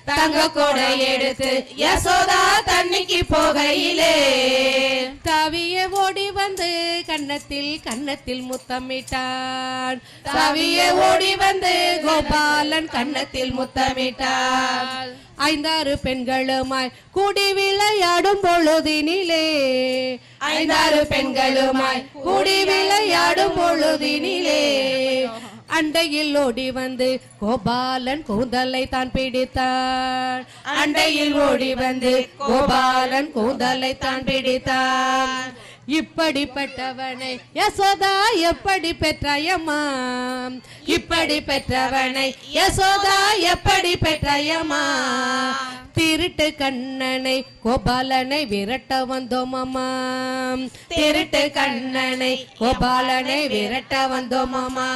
தங்க கொடை எடுத்து யசோதா தண்ணிக்கு போகையிலே. தாவிய ஓடி வந்து கன்னத்தில் முத்தமிட்டான். தாவிய ஓடி வந்து கோபாலன் கன்னத்தில் முத்தமிட்டான். 5-6 பெண்களுமாய் கூடி விளையாடும் பொழுதினிலே. 5-6 பெண்களுமாய் கூடி விளையாடும் பொழுதினிலே. அண்டையில் ஓடி வந்து கோபாலன் கூந்தலை தான் பிடித்தான். அண்டையில் ஓடி வந்து கோபாலன் கூந்தலை தான் பிடித்தான். இப்படிப்பட்டவனை யசோதா எப்படி பெற்றாயம்மா. இப்படி பெற்றவனை யசோதா எப்படி பெற்றாயம்மா. திருட்டு கண்ணனை கோபாலனை விரட்ட வந்தோம் அம்மா. திருட்டு கண்ணனை கோபாலனை விரட்ட வந்தோம் அம்மா.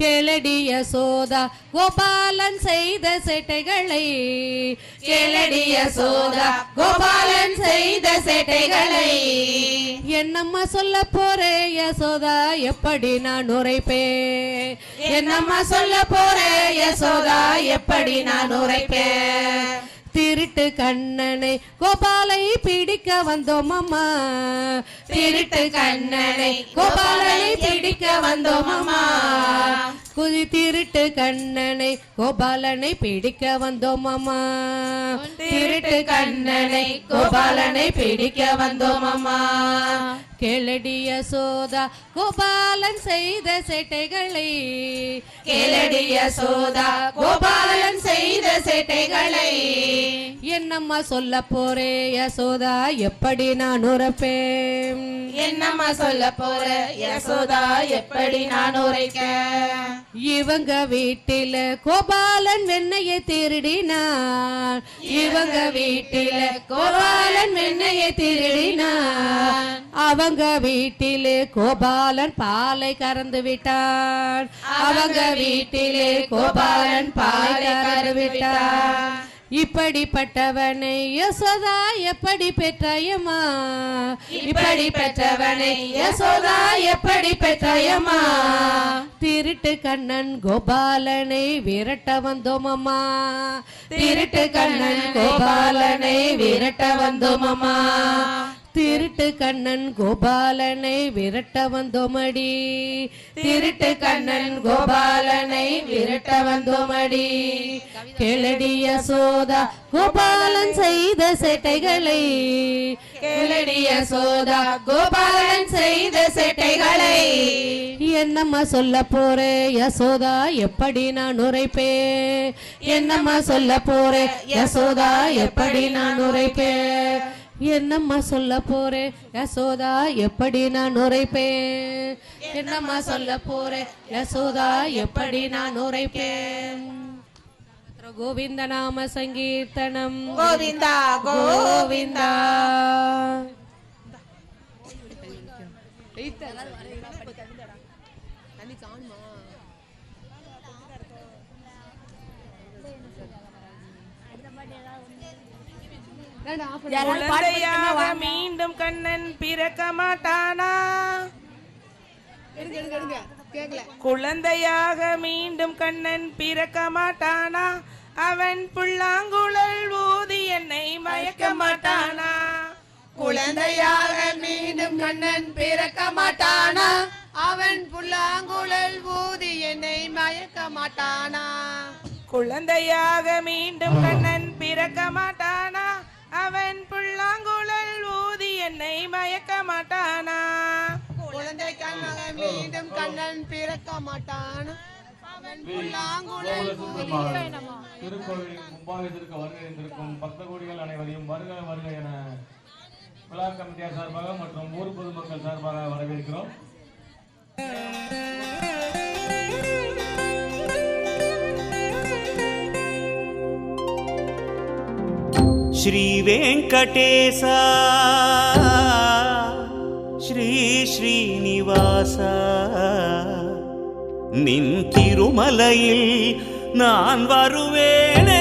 கேளடி யசோதா கோபாலன் செய்த சேட்டைகளை. கேளடி யசோதா கோபாலன் செய்த சேட்டைகளை. என்னம்மா சொல்ல போறே யசோதா எப்படி நான் உரைப்பேன். என்னம்மா சொல்ல போற யசோதா எப்படி நான் உரைப்பேன். திருட்டு கண்ணனை கோபாலை பிடிக்க வந்தோம் அம்மா. திருட்டு கண்ணனை கோபாலனை பிடிக்க வந்தோம் அம்மா. திருட்டு கண்ணனை கோபாலனை பிடிக்க வந்தோம் அம்மா. திருட்டு கண்ணனை கோபாலனை பிடிக்க வந்தோம் அம்மா. கேளடி யசோதா கோபாலன் செய்த சேட்டைகளை. கேளடி யசோதா கோபாலன் செய்த சேட்டைகளை. என்னம்மா சொல்ல போறே யசோதா எப்படி நான் உரைப்பேன். என்னம்மா சொல்ல போற யசோதா எப்படி நான் உரைக்க. இவங்க வீட்டில கோபாலன் வெண்ணையை திருடினான். இவங்க வீட்டில கோபாலன் வெண்ணையை திருடினான். அவங்க வீட்டிலே கோபாலன் பாலை கறந்து விட்டான். அவங்க வீட்டிலே கோபாலன் பாலை கறந்து விட்டான். இப்படிப்பட்டவனை யசோதா எப்படி பெற்றாயம்மா? இப்படி பெற்றவனை யசோதா எப்படி பெற்றாயம்மா? திருட்டு கண்ணன் கோபாலனை விரட்ட வந்தோமம்மா. திருட்டு கண்ணன் கோபாலனை விரட்ட வந்தோமம்மா. திருட்டு கண்ணன் கோபாலனை விரட்ட வந்தோமடி. திருட்டு கண்ணன் கோபாலனை விரட்ட வந்தோமடி. கேளடி யசோதா கோபாலன் செய்த சேட்டைகளை. கேளடி யசோதா கோபாலன் செய்த சேட்டைகளை. என்னம்மா சொல்ல போறே யசோதா எப்படி நான் உரைப்பேன்? என்னம்மா சொல்ல போறே யசோதா எப்படி நான் உரைப்பேன்? என்னம்மா சொல்ல போறே யசோதா எப்படி நான் உரைப்பேன்? என்னம்மா சொல்ல போறே யசோதா எப்படி நான் உரைப்பேன்? கோவிந்த நாம சங்கீர்த்தனம். கோவிந்தா கோவிந்தா. குழந்தையாக மீண்டும் கண்ணன் பிறக்க மாட்டானா? குழந்தையாக மீண்டும் கண்ணன் பிறக்க மாட்டானா? அவன் புல்லாங்குழல் ஊதி என்னை மயக்க மாட்டானா? குழந்தையாக மீண்டும் கண்ணன் பிறக்க மாட்டானா? அவன் புல்லாங்குழல் ஊதி என்னை மயக்க மாட்டானா? குழந்தையாக மீண்டும் கண்ணன் பிறக்க மாட்டானா? அவன் புல்லாங்குழல் ஊதி என்னை மயக்க மாட்டானா? குழந்தைக்காக மீண்டும் கண்ணன் பிறக்க மாட்டானா? அவன் புல்லாங்குழல் ஊதி திருக்கோவில் கும்பாபிஷேகத்திற்கு வருகை இருந்திருக்கும் பக்த கோடிகள் அனைவரையும் வருக வருக என விழா கமிட்டியார் சார்பாக மற்றும் ஊர் பொதுமக்கள் சார்பாக வரவேற்கிறோம். श्री वेंकटेश श्री श्रीनिवास निन तिरुमलयिल नान वरुवेने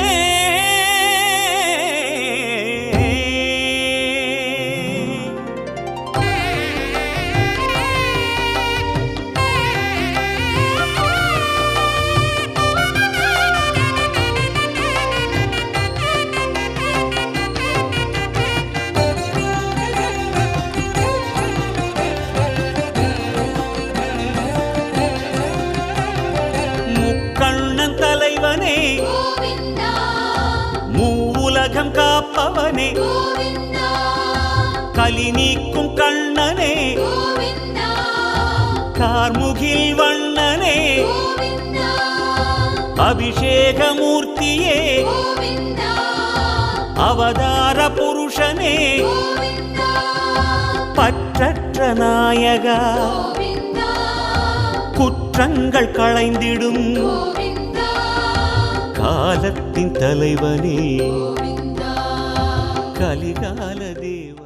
மூவுலகம் காப்பவனே கலி நீக்கும் கண்ணனே கார்முகில் வண்ணனே அபிஷேகமூர்த்தியே அவதார புருஷனே பற்றற்ற நாயகா குற்றங்கள் களைந்திடும் காலத்தின் தலைவனே கலிகால தேவன்.